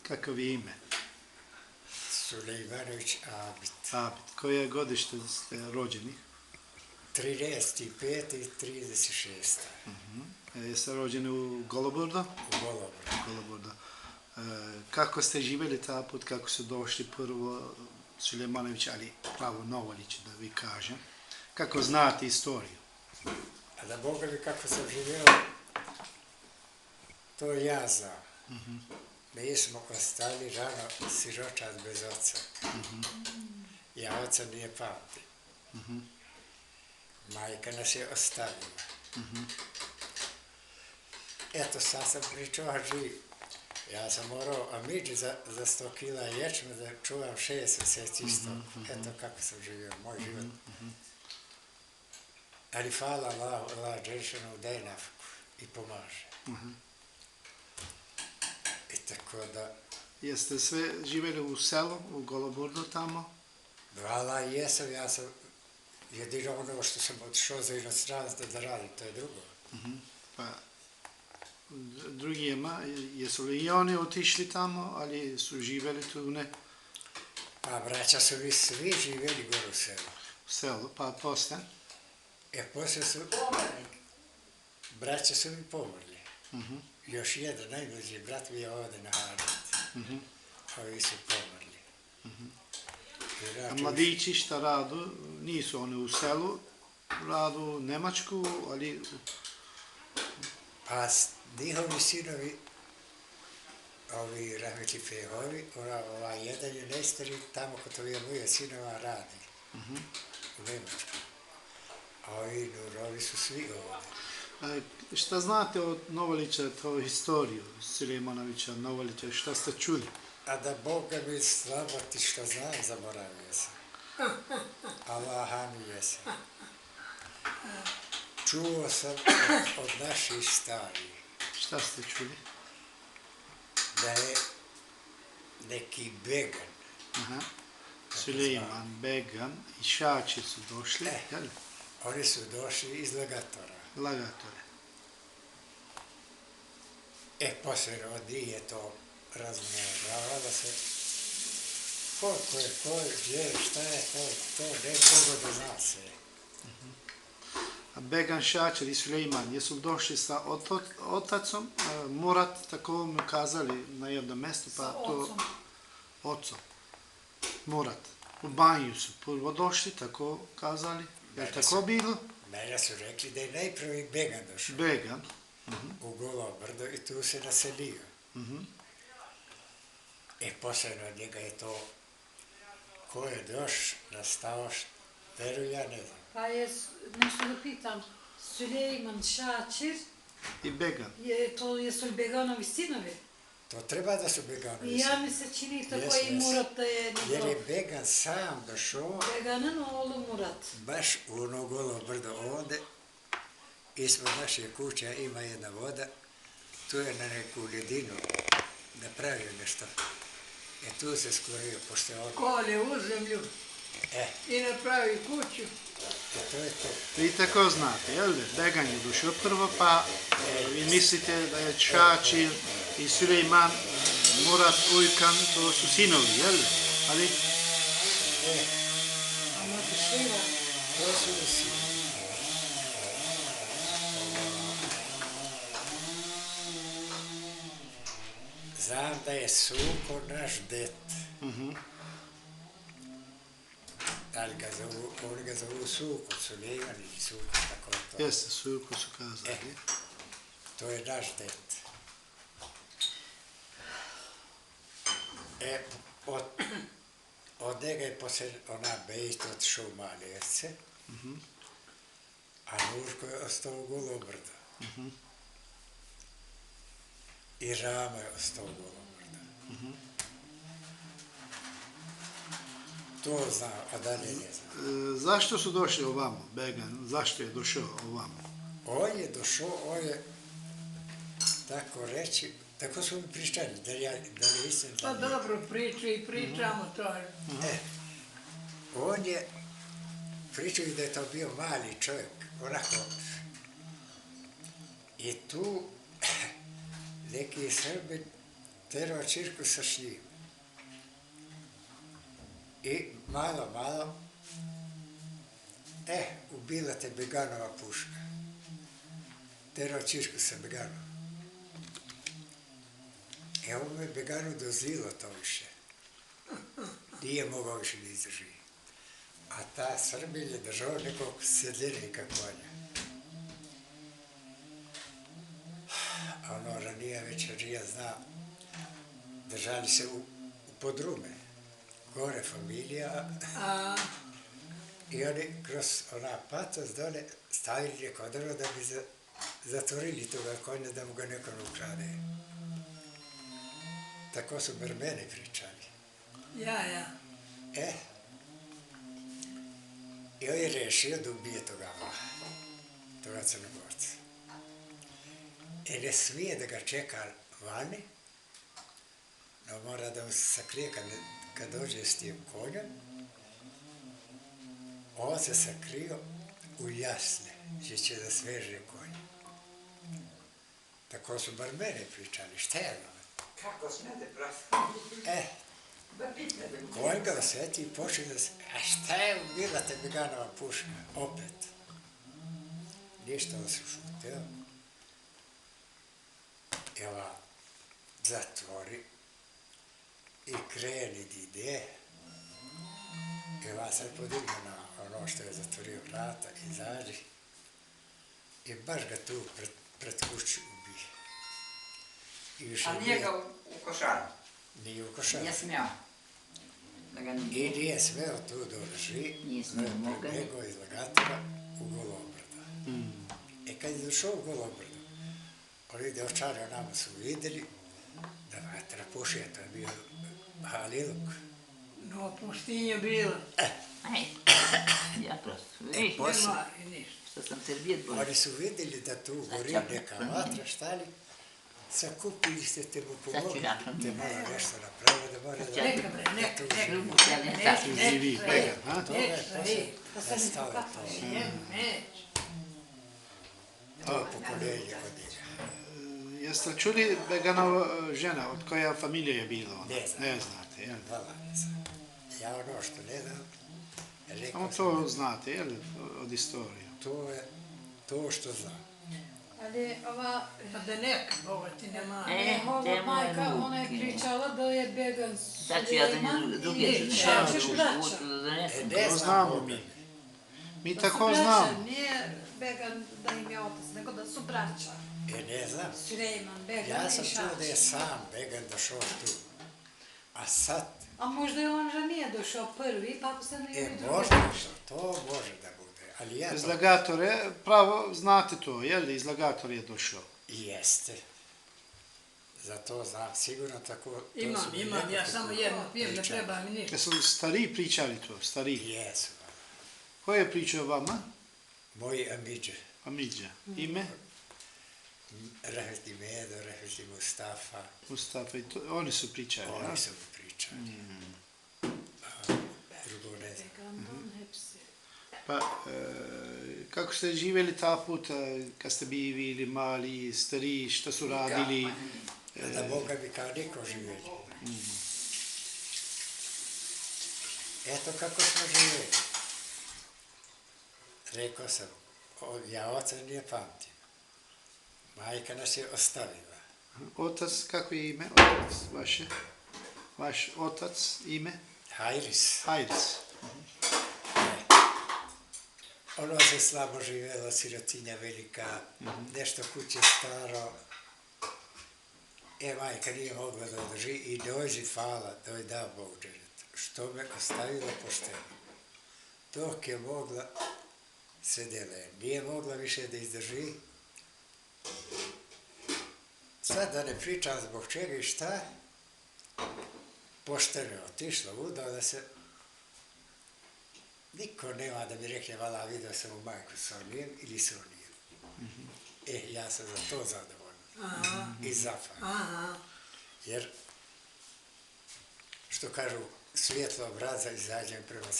Kakav je ime? Sulejmanović Abid. Abid. Koje godište ste rođeni? 35. i 36. Jeste rođeni u Goloburdu? U Goloburdu. Kako ste živjeli ta put, kako su došli prvo Sulejmanović, ali pravo Novolić, da vi kažem. Kako znate istoriju? A da Boga mi kako sam živio, to ja znam. Mi smo ostali rano siročad bez oca. Ja oca nije pamtim. Majka nas je ostavila. Eto, sad sam pričao živ. Ja sam morao amidži za 100 kila ječme da čuvam 6 mjeseci isto. Eto kako sam živio, moj život. Ali hvala Allahu, Allah Đelešanu daje nafaku i pomaže. I tako da... Jeste sve živjeli u selu, u Goloburdu tamo? Hvala, jesam, ja sam jedino ono što sam otišao za inostranstvo da radim, to je drugo. Pa, drugima, jesu li i oni otišli tamo, ali su živjeli tu ne? Pa braća su mi svi živjeli gore u selu. U selu, pa posle? Poslije su... Braća su mi pomrli. Još jedan, najmlađi brat mi je ovdje na Harvard. Ovi su pomrli. A mladići šta radu, nisu oni u selu, radu u Nemačku, ali... Pa njihovi sinovi, ovi Rahmetli Fehovi, jedan je najstariji tamo kod ovih moje sinova radi. U Nemačku. A ovi Nurovi su svi ovdje. Šta znate od Novolića, to historiju Sulejmanovića, Novolića, šta ste čuli? A da Boga mi slaboti što znam, zaboravio sam. Allaha mi jesam. Čuo sam od naših starih. Šta ste čuli? Da je neki Began. Sulejman, Began i Šači su došli, jel? Oni su došli iz Lagatora. Lagatore. Poslije od njih je to razmnožavalo da se koliko je, ko je, gdje, šta je, to ne mogu da zna se. A Began, Šačer i Sulejman, jesu došli sa otacom, Murat, tako mu kazali na jednom mjestu, pa to... Ocom. Murat. U banju su prvo došli, tako kazali. Je tako bilo? Mene su rekli da je najprvi Began došao. Began. U Golobrdo i tu se naselio. Posljedno od njega je to ko je nastao, verujem, ja ne znam. Pa je, nešto da pitam, Sulejman, Šačir i Began. To jesu li Beganovi sinovi? To treba da su Beganovi sinovi. Ja mi se čini tako i Murat da je... Jer je Began sam došao... Beganan olo Murat. Baš u ono Golobrdo ovdje. Ispod naše kuće ima jedna voda. Tu je na neku ledinu napravio nešto. Tu se sklorio, pošto je ovdje... Kolje u zemlju i napravi kuću. To je to. Vi tako znate, jel? Began je došao prvo, pa vi mislite da je Šačir i Sulejman, Murat, Ujkan, to su sinovi, jel? Ali... To su sinovi. Znam da je Suko naš det. Ali oni ga zovu Suko, Sulejman i Suko, tako je to. Jeste, Suko su kazali. To je naš det. Od njega je poslije ona Bejt otišao u Maljerce, a Nurko je ostao u Golobrdu. I Rama je ostao u Golobrdu. To znam, a dalje ne znam. Zašto su došli ovamo, Began? Zašto je došao ovamo? On je došao, on je, tako reći, tako su mi pričali, da je istina. Pa dobro, pričamo to. On je, pričaju da je to bio mali čovjek, onako. I tu neki Srbin terao cirkusa s njim. I malo, ubila te Beganova puška. Terao cirkusa Beganova. Evo me Beganu dozilo to više. Nije mogao više da izdrži. A ta Srbilj je držao nekog sedljenika konja. A ono ranije večerija zna, držali se u podrume. Gore familija. I oni kroz ona patos dole stavili neko drvo da bi zatvorili toga konja da mu ga neko ne ukrade. Tako su bar mene pričali. Ja. I on je rešio da ubije toga Crnogorca. Ne smije da ga čeka vani, no mora da mu se sakrije kad dođe s tim konjem. On se sakrio u jasne, gdje će da sveže konje. Tako su bar mene pričali, šta je ono? Kako smete, brate? Konj ga osjeti i počne da se... A šta je ubila te Beganova puška? Opet. Ništa da se šutio. Evo, zatvori i kreni da ide. Evo, sad podignu na ono što je zatvorio vrata, izađi. I baš ga tu pred kuću ubije. A nije ga u košaru? Nije u košaru. Nije smeo? I nije smeo tu dođi, nego iz Lagatora u Golobrdo. Kad je došao u Golobrdo, oni devčari nama su vidjeli da vatra puši, to je bio Haliluk. No, pustinja bila. Ja prosto, vidiš, Nema i ništa. što sam Srbijet bolje. Oni su vidjeli da tu gori neka vatra, štali, sakupili ste te mu pomogli, te mora nešto napraviti, da mora da... Neka bre, neka. Živi Began, ha? Da stave to. To je pokoljenje kod njega. Jeste li čuli Beganova žena, od koja familija je bila? Ne znam. Ne znate, jel? Hvala, ne znam. Ja ono što ne znam, Samo to znate, jel? Od istorije. to je to što znam. Ali ova Pa da neka, ovo ti nema. ova majka, ona je pričala da je Began Sad ću ja za Sulejman nju druge i ćeš braća. da donesem. Ne To znam znamo Boga. mi. Mi Da su tako braća, znamo. nije Began da im je otac, nego da su braća. Ne znam. Sulejman, Began Ja i sam čuo da je Šaš. sam Began došao tu. A sad, A možda je on ranije došao prvi, pa se ne i drugi možda došli. to može da bude. Ali ja to... Izlagatore, pravo znate to, jel? Izlagator je došao. Jeste. Zato znam, sigurno tako... to su Imam, mi ja nekako samo jedno pijem, ne pričali. treba mi ništa. Jesu stariji pričali to, stariji? Jesu. Ko je pričao vama? Moji amidže. Amidža. Ime? Rahmeti Medo, Rahmeti Mustafa. Mustafa. Oni su pričali, ja? Oni su mi pričali. Drugo ne znam. Began don hepsi. Pa, kako ste živjeli ta puta, kad ste bili mali, stariji, što su radili? Da Boga bi kao niko živjeli. Eto kako smo živjeli. Rekao sam, ja oca nije pamtim. Majka nas je ostavila. Otac, kako je ime? Otac vaše? Vaš otac, ime? Hajris. Hajris. Ono se slabo živjelo, sirotinja velika, nešto kuće staro. Majka nije mogla da održi i dođi hvala, doj da Bog džeret. Što me ostavila pošteno. Dok je mogla, sedela je. Nije mogla više da izdrži. Sad da ne pričam zbog čega i šta, pošteno je otišla, udala da se... Niko nema da mi rekne, vala, vidio sam u majku sa onijem ili sa onijem. Ja sam za to zadovoljan. I zahvalan. Jer, što kažu, svjetlo obraza izađem prema